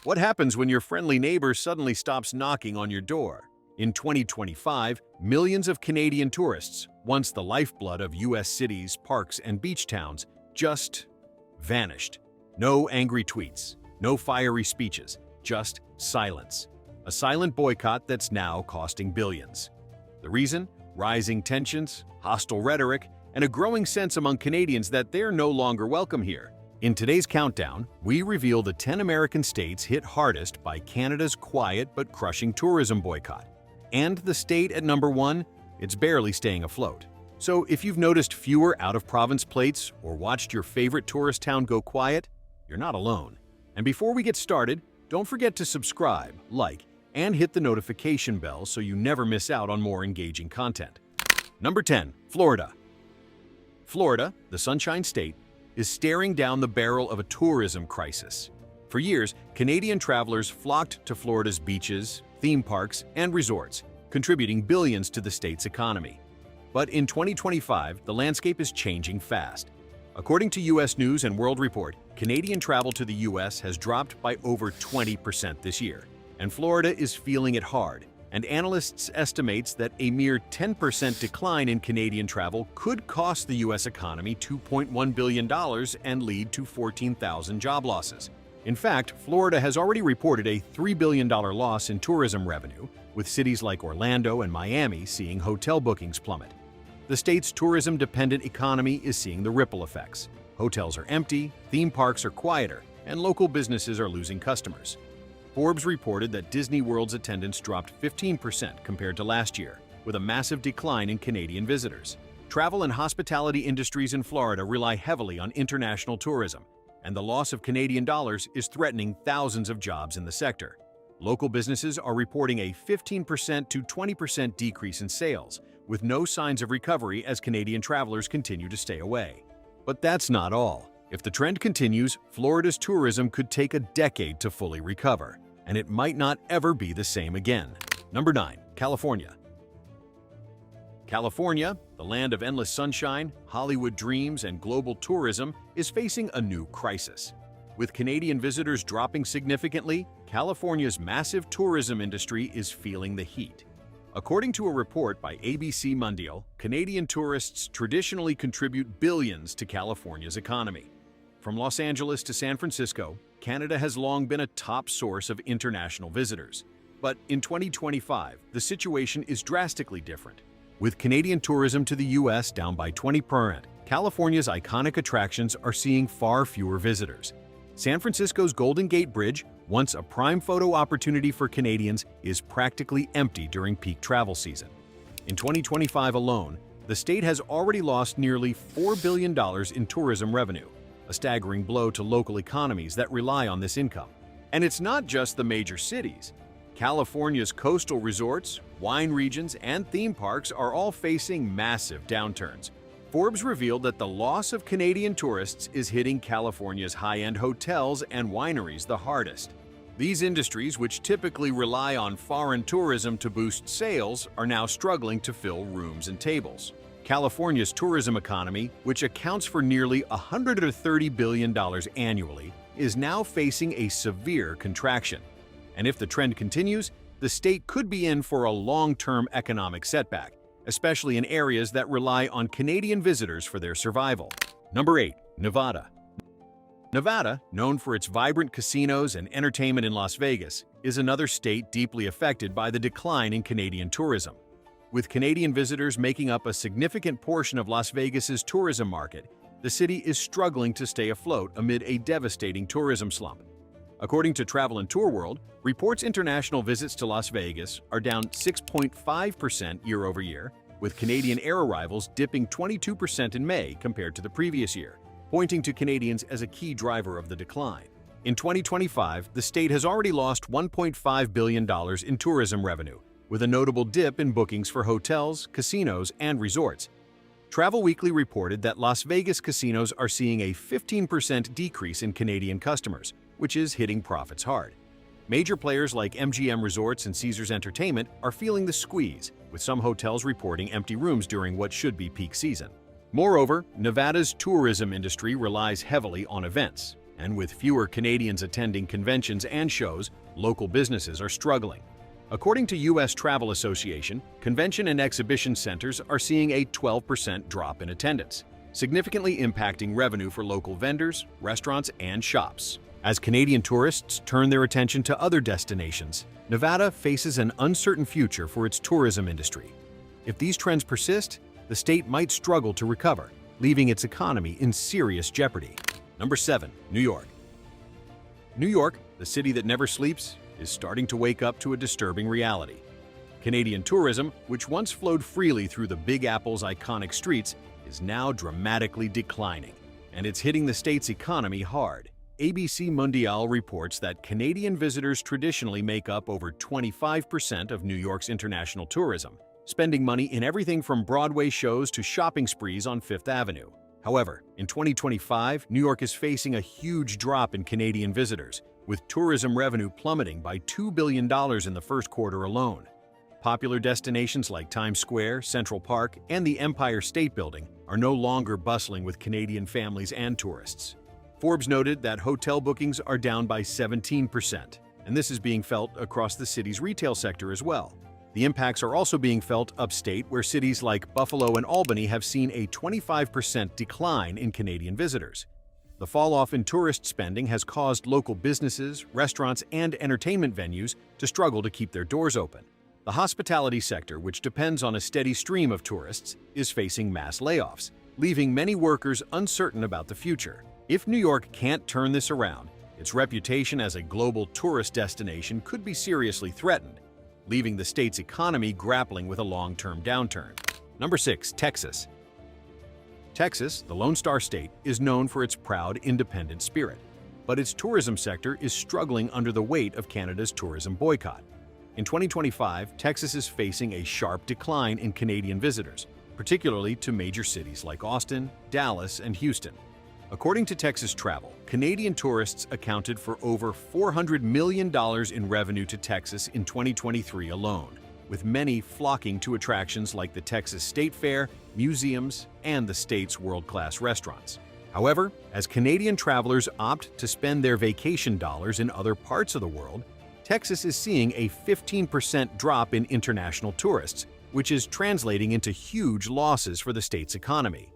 What happens when your friendly neighbor suddenly stops knocking on your door? In 2025, millions of Canadian tourists, once the lifeblood of U.S. cities, parks, and beach towns, just vanished. No angry tweets, no fiery speeches, just silence. A silent boycott that's now costing billions. The reason? Rising tensions, hostile rhetoric, and a growing sense among Canadians that they're no longer welcome here. In today's countdown, we reveal the 10 American states hit hardest by Canada's quiet but crushing tourism boycott. And the state at number 1, it's barely staying afloat. So if you've noticed fewer out-of-province plates or watched your favorite tourist town go quiet, you're not alone. And before we get started, don't forget to subscribe, like, and hit the notification bell so you never miss out on more engaging content. Number 10. Florida. Florida, the Sunshine State, is staring down the barrel of a tourism crisis. For years, Canadian travelers flocked to Florida's beaches, theme parks, and resorts, contributing billions to the state's economy. But in 2025, the landscape is changing fast. According to U.S. News and World Report, Canadian travel to the U.S. has dropped by over 20% this year, and Florida is feeling it hard. And analysts estimate that a mere 10% decline in Canadian travel could cost the U.S. economy $2.1 billion and lead to 14,000 job losses. In fact, Florida has already reported a $3 billion loss in tourism revenue, with cities like Orlando and Miami seeing hotel bookings plummet. The state's tourism-dependent economy is seeing the ripple effects. Hotels are empty, theme parks are quieter, and local businesses are losing customers. Forbes reported that Disney World's attendance dropped 15% compared to last year, with a massive decline in Canadian visitors. Travel and hospitality industries in Florida rely heavily on international tourism, and the loss of Canadian dollars is threatening thousands of jobs in the sector. Local businesses are reporting a 15% to 20% decrease in sales, with no signs of recovery as Canadian travelers continue to stay away. But that's not all. If the trend continues, Florida's tourism could take a decade to fully recover, and it might not ever be the same again. Number 9. California. California, the land of endless sunshine, Hollywood dreams, and global tourism, is facing a new crisis. With Canadian visitors dropping significantly, California's massive tourism industry is feeling the heat. According to a report by ABC Mundial, Canadian tourists traditionally contribute billions to California's economy. From Los Angeles to San Francisco, Canada has long been a top source of international visitors. But in 2025, the situation is drastically different. With Canadian tourism to the U.S. down by 20%, California's iconic attractions are seeing far fewer visitors. San Francisco's Golden Gate Bridge, once a prime photo opportunity for Canadians, is practically empty during peak travel season. In 2025 alone, the state has already lost nearly $4 billion in tourism revenue, a staggering blow to local economies that rely on this income. And it's not just the major cities. California's coastal resorts, wine regions, and theme parks are all facing massive downturns. Forbes revealed that the loss of Canadian tourists is hitting California's high-end hotels and wineries the hardest. These industries, which typically rely on foreign tourism to boost sales, are now struggling to fill rooms and tables. California's tourism economy, which accounts for nearly $130 billion annually, is now facing a severe contraction. And if the trend continues, the state could be in for a long-term economic setback, especially in areas that rely on Canadian visitors for their survival. Number 8. Nevada. Nevada, known for its vibrant casinos and entertainment in Las Vegas, is another state deeply affected by the decline in Canadian tourism. With Canadian visitors making up a significant portion of Las Vegas's tourism market, the city is struggling to stay afloat amid a devastating tourism slump. According to Travel and Tour World, reports international visits to Las Vegas are down 6.5% year-over-year, with Canadian air arrivals dipping 22% in May compared to the previous year, pointing to Canadians as a key driver of the decline. In 2025, the state has already lost $1.5 billion in tourism revenue, with a notable dip in bookings for hotels, casinos, and resorts. Travel Weekly reported that Las Vegas casinos are seeing a 15% decrease in Canadian customers, which is hitting profits hard. Major players like MGM Resorts and Caesars Entertainment are feeling the squeeze, with some hotels reporting empty rooms during what should be peak season. Moreover, Nevada's tourism industry relies heavily on events, And with fewer Canadians attending conventions and shows, local businesses are struggling. According to U.S. Travel Association, convention and exhibition centers are seeing a 12% drop in attendance, significantly impacting revenue for local vendors, restaurants, and shops. As Canadian tourists turn their attention to other destinations, Nevada faces an uncertain future for its tourism industry. If these trends persist, the state might struggle to recover, leaving its economy in serious jeopardy. Number 7. New York. New York, the city that never sleeps, is starting to wake up to a disturbing reality. Canadian tourism, which once flowed freely through the Big Apple's iconic streets, is now dramatically declining, and it's hitting the state's economy hard. ABC Mondial reports that Canadian visitors traditionally make up over 25% of New York's international tourism, spending money in everything from Broadway shows to shopping sprees on Fifth Avenue. However, in 2025, New York is facing a huge drop in Canadian visitors, with tourism revenue plummeting by $2 billion in the first quarter alone. Popular destinations like Times Square, Central Park, and the Empire State Building are no longer bustling with Canadian families and tourists. Forbes noted that hotel bookings are down by 17%, and this is being felt across the city's retail sector as well. The impacts are also being felt upstate, where cities like Buffalo and Albany have seen a 25% decline in Canadian visitors. The fall-off in tourist spending has caused local businesses, restaurants, and entertainment venues to struggle to keep their doors open. The hospitality sector, which depends on a steady stream of tourists, is facing mass layoffs, leaving many workers uncertain about the future. If New York can't turn this around, its reputation as a global tourist destination could be seriously threatened, leaving the state's economy grappling with a long-term downturn. Number 6. Texas. Texas, the Lone Star State, is known for its proud, independent spirit, but its tourism sector is struggling under the weight of Canada's tourism boycott. In 2025, Texas is facing a sharp decline in Canadian visitors, particularly to major cities like Austin, Dallas, and Houston. According to Texas Travel, Canadian tourists accounted for over $400 million in revenue to Texas in 2023 alone, with many flocking to attractions like the Texas State Fair, museums, and the state's world-class restaurants. However, as Canadian travelers opt to spend their vacation dollars in other parts of the world, Texas is seeing a 15% drop in international tourists, which is translating into huge losses for the state's economy.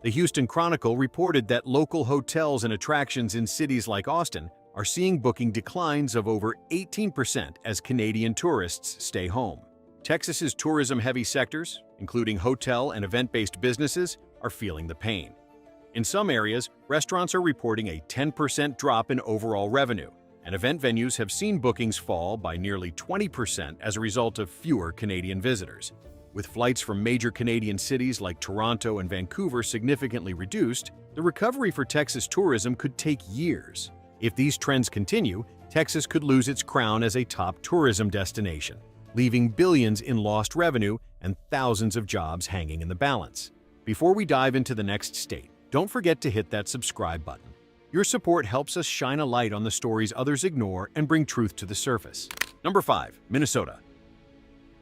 The Houston Chronicle reported that local hotels and attractions in cities like Austin are seeing booking declines of over 18% as Canadian tourists stay home. Texas's tourism-heavy sectors, including hotel and event-based businesses, are feeling the pain. In some areas, restaurants are reporting a 10% drop in overall revenue, and event venues have seen bookings fall by nearly 20% as a result of fewer Canadian visitors. With flights from major Canadian cities like Toronto and Vancouver significantly reduced, the recovery for Texas tourism could take years. If these trends continue, Texas could lose its crown as a top tourism destination, leaving billions in lost revenue and thousands of jobs hanging in the balance. Before we dive into the next state, don't forget to hit that subscribe button. Your support helps us shine a light on the stories others ignore and bring truth to the surface. Number 5. Minnesota.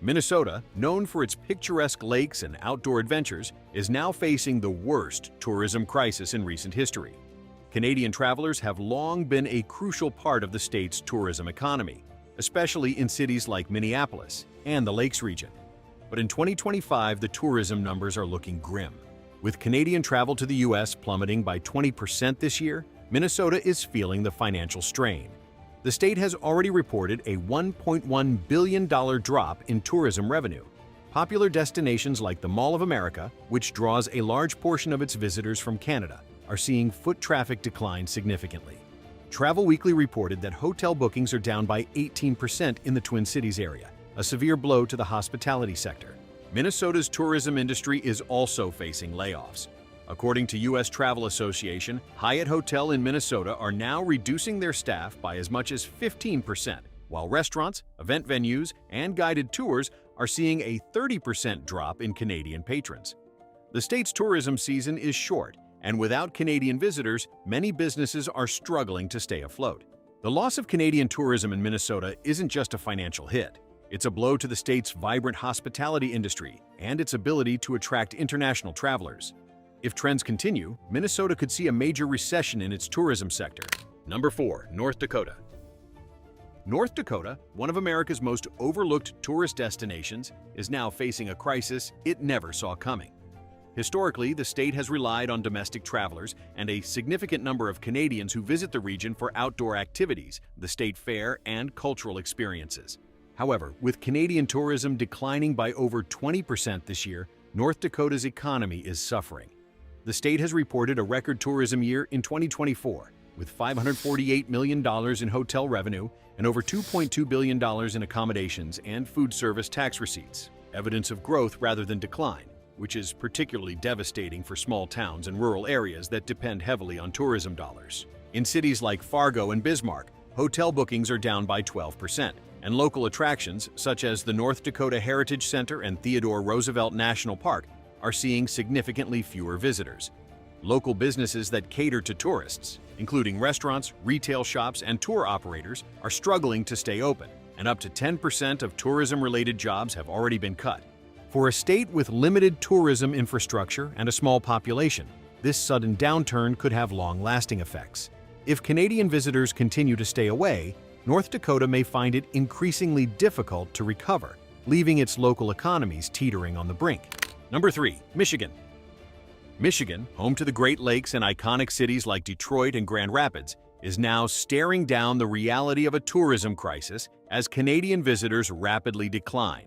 Minnesota, known for its picturesque lakes and outdoor adventures, is now facing the worst tourism crisis in recent history. Canadian travelers have long been a crucial part of the state's tourism economy, especially in cities like Minneapolis and the Lakes region. But in 2025, the tourism numbers are looking grim. With Canadian travel to the U.S. plummeting by 20% this year, Minnesota is feeling the financial strain. The state has already reported a $1.1 billion drop in tourism revenue. Popular destinations like the Mall of America, which draws a large portion of its visitors from Canada, are seeing foot traffic decline significantly. Travel Weekly reported that hotel bookings are down by 18% in the Twin Cities area, a severe blow to the hospitality sector. Minnesota's tourism industry is also facing layoffs. According to U.S. Travel Association, Hyatt Hotel in Minnesota are now reducing their staff by as much as 15%, while restaurants, event venues, and guided tours are seeing a 30% drop in Canadian patrons. The state's tourism season is short, and without Canadian visitors, many businesses are struggling to stay afloat. The loss of Canadian tourism in Minnesota isn't just a financial hit. It's a blow to the state's vibrant hospitality industry and its ability to attract international travelers. If trends continue, Minnesota could see a major recession in its tourism sector. Number 4. North Dakota. North Dakota, one of America's most overlooked tourist destinations, is now facing a crisis it never saw coming. Historically, the state has relied on domestic travelers and a significant number of Canadians who visit the region for outdoor activities, the state fair, and cultural experiences. However, with Canadian tourism declining by over 20% this year, North Dakota's economy is suffering. The state has reported a record tourism year in 2024, with $548 million in hotel revenue and over $2.2 billion in accommodations and food service tax receipts, evidence of growth rather than decline, which is particularly devastating for small towns and rural areas that depend heavily on tourism dollars. In cities like Fargo and Bismarck, hotel bookings are down by 12%, and local attractions such as the North Dakota Heritage Center and Theodore Roosevelt National Park are seeing significantly fewer visitors. Local businesses that cater to tourists, including restaurants, retail shops, and tour operators, are struggling to stay open, and up to 10% of tourism-related jobs have already been cut. For a state with limited tourism infrastructure and a small population, this sudden downturn could have long-lasting effects. If Canadian visitors continue to stay away, North Dakota may find it increasingly difficult to recover, leaving its local economies teetering on the brink. Number 3. Michigan. Michigan, home to the Great Lakes and iconic cities like Detroit and Grand Rapids, is now staring down the reality of a tourism crisis as Canadian visitors rapidly decline.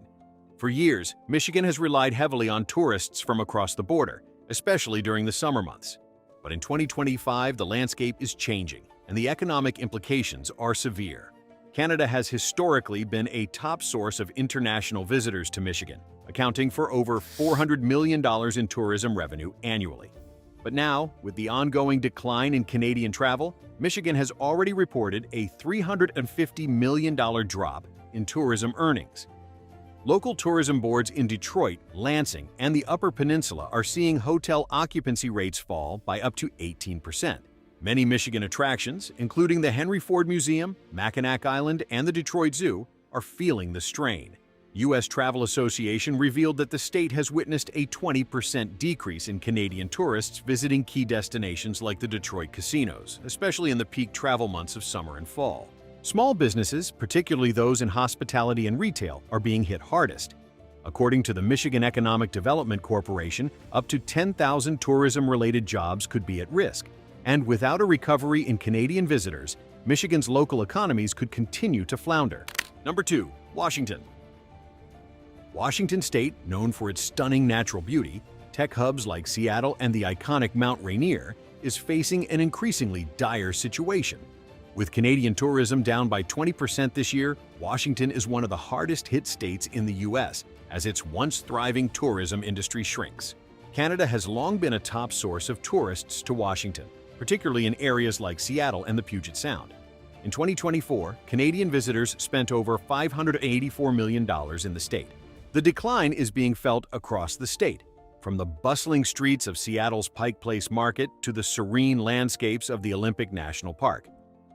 For years, Michigan has relied heavily on tourists from across the border, especially during the summer months. But in 2025, the landscape is changing, and the economic implications are severe. Canada has historically been a top source of international visitors to Michigan, accounting for over $400 million in tourism revenue annually. But now, with the ongoing decline in Canadian travel, Michigan has already reported a $350 million drop in tourism earnings. Local tourism boards in Detroit, Lansing, and the Upper Peninsula are seeing hotel occupancy rates fall by up to 18%. Many Michigan attractions, including the Henry Ford Museum, Mackinac Island, and the Detroit Zoo, are feeling the strain. U.S. Travel Association revealed that the state has witnessed a 20% decrease in Canadian tourists visiting key destinations like the Detroit casinos, especially in the peak travel months of summer and fall. Small businesses, particularly those in hospitality and retail, are being hit hardest. According to the Michigan Economic Development Corporation, up to 10,000 tourism-related jobs could be at risk. And without a recovery in Canadian visitors, Michigan's local economies could continue to flounder. Number 2. Washington. Washington State, known for its stunning natural beauty, tech hubs like Seattle and the iconic Mount Rainier, is facing an increasingly dire situation. With Canadian tourism down by 20% this year, Washington is one of the hardest-hit states in the U.S. as its once-thriving tourism industry shrinks. Canada has long been a top source of tourists to Washington, particularly in areas like Seattle and the Puget Sound. In 2024, Canadian visitors spent over $584 million in the state. The decline is being felt across the state, from the bustling streets of Seattle's Pike Place Market to the serene landscapes of the Olympic National Park.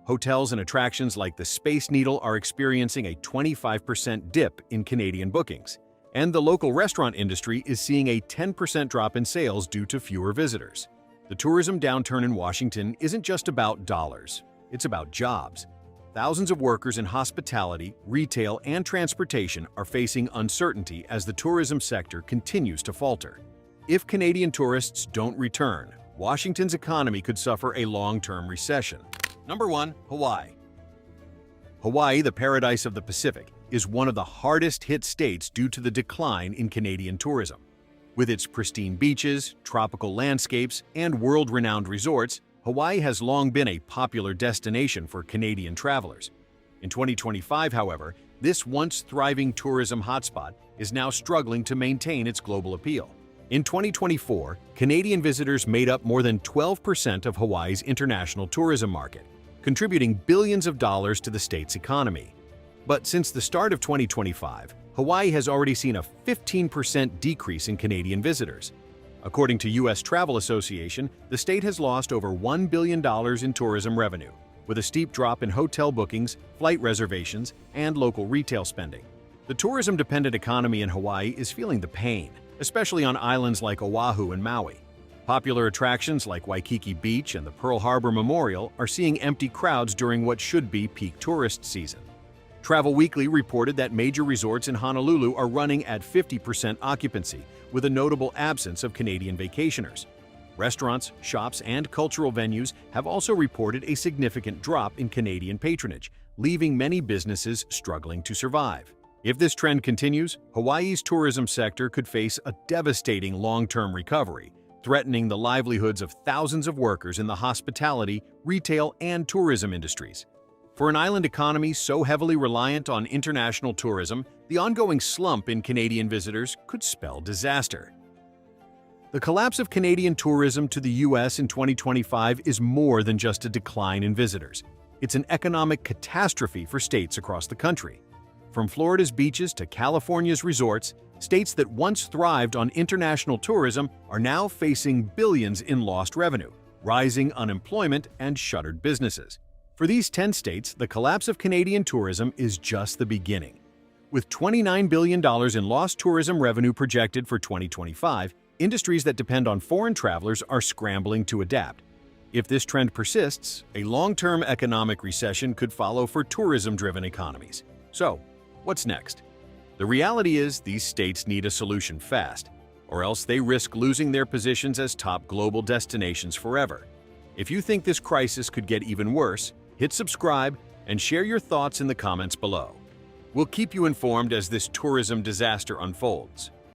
Hotels and attractions like the Space Needle are experiencing a 25% dip in Canadian bookings, and the local restaurant industry is seeing a 10% drop in sales due to fewer visitors. The tourism downturn in Washington isn't just about dollars, it's about jobs. Thousands of workers in hospitality, retail, and transportation are facing uncertainty as the tourism sector continues to falter. If Canadian tourists don't return, Washington's economy could suffer a long-term recession. Number 1. Hawaii. Hawaii, the paradise of the Pacific, is one of the hardest-hit states due to the decline in Canadian tourism. With its pristine beaches, tropical landscapes, and world-renowned resorts, Hawaii has long been a popular destination for Canadian travelers. In 2025, however, this once-thriving tourism hotspot is now struggling to maintain its global appeal. In 2024, Canadian visitors made up more than 12% of Hawaii's international tourism market, contributing billions of dollars to the state's economy. But since the start of 2025, Hawaii has already seen a 15% decrease in Canadian visitors. According to U.S. Travel Association, the state has lost over $1 billion in tourism revenue, with a steep drop in hotel bookings, flight reservations, and local retail spending. The tourism-dependent economy in Hawaii is feeling the pain, especially on islands like Oahu and Maui. Popular attractions like Waikiki Beach and the Pearl Harbor Memorial are seeing empty crowds during what should be peak tourist season. Travel Weekly reported that major resorts in Honolulu are running at 50% occupancy, with a notable absence of Canadian vacationers. Restaurants, shops, and cultural venues have also reported a significant drop in Canadian patronage, leaving many businesses struggling to survive. If this trend continues, Hawaii's tourism sector could face a devastating long-term recovery, threatening the livelihoods of thousands of workers in the hospitality, retail, and tourism industries. For an island economy so heavily reliant on international tourism, the ongoing slump in Canadian visitors could spell disaster. The collapse of Canadian tourism to the U.S. in 2025 is more than just a decline in visitors. It's an economic catastrophe for states across the country. From Florida's beaches to California's resorts, states that once thrived on international tourism are now facing billions in lost revenue, rising unemployment, and shuttered businesses. For these 10 states, the collapse of Canadian tourism is just the beginning. With $29 billion in lost tourism revenue projected for 2025, industries that depend on foreign travelers are scrambling to adapt. If this trend persists, a long-term economic recession could follow for tourism-driven economies. So, what's next? The reality is these states need a solution fast, or else they risk losing their positions as top global destinations forever. If you think this crisis could get even worse, hit subscribe and share your thoughts in the comments below. We'll keep you informed as this tourism disaster unfolds.